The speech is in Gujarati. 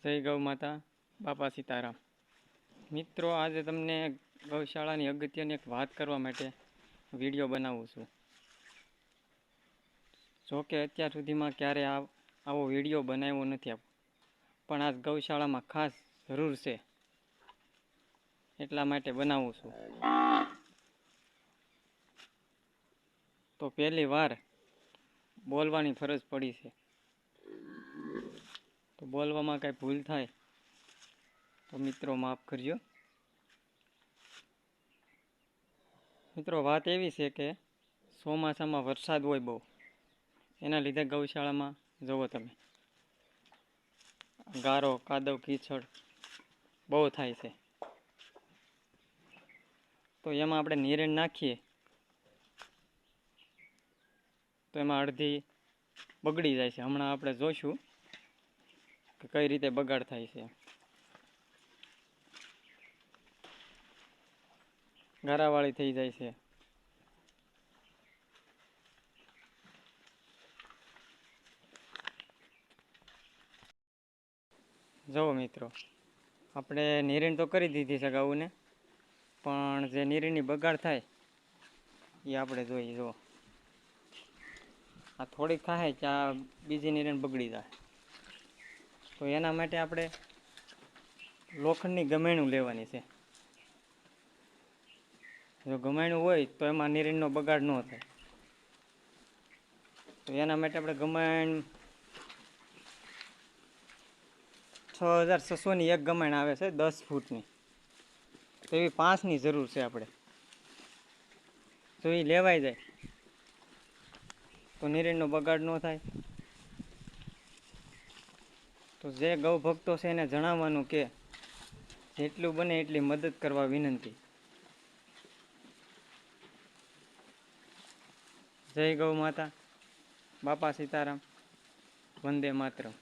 જય ગૌ માતા, બાપા સીતારામ. મિત્રો, આજે તમને ગૌશાળાની અગત્યની એક વાત કરવા માટે વિડીયો બનાવું છું. જોકે અત્યાર સુધીમાં ક્યારે આવો વિડીયો બનાવ્યો નથી, પણ આજ ગૌશાળામાં ખાસ જરૂર છે એટલા માટે બનાવું છું. તો પહેલી વાર બોલવાની ફરજ પડી છે, તો બોલવામાં કાંઈ ભૂલ થાય તો મિત્રો માફ કરજો. મિત્રો, વાત એવી છે કે ચોમાસામાં વરસાદ હોય બહુ, એના લીધે ગૌશાળામાં જુઓ તમે ગારો, કાદવ, કીચડ બહુ થાય છે. તો એમાં આપણે નિરણ નાખીએ તો એમાં અડધી બગડી જાય છે. હમણાં આપણે જોઈશું કે કઈ રીતે બગાડ થાય છે. ગારાવાળી થઈ જાય છે. જુઓ મિત્રો, આપણે નિરણ તો કરી દીધી છે ગાઉને, પણ જે નિરણની બગાડ થાય એ આપણે જોઈએ. જુઓ, આ થોડીક થાય કે આ બીજી નિરણ બગડી જાય, તો એના માટે આપણે લોખંડની ગમેણું લેવાની છે. જો ગમાણું હોય તો એમાં નિરણનો બગાડ ન થાય. તો એના માટે આપણે ગમાણ 6600ની એક ગમાણ આવે છે, 10 ફૂટની. તો એવી 5ની જરૂર છે આપણે. જો એ લેવાઈ જાય તો નિરણનો બગાડ ન થાય. તો જે ગૌ ભક્તો છે એને જણાવવાનું કે જેટલું બને એટલી મદદ કરવા વિનંતી. જય ગૌ માતા, બાપા સીતારામ, વંદે માતરમ.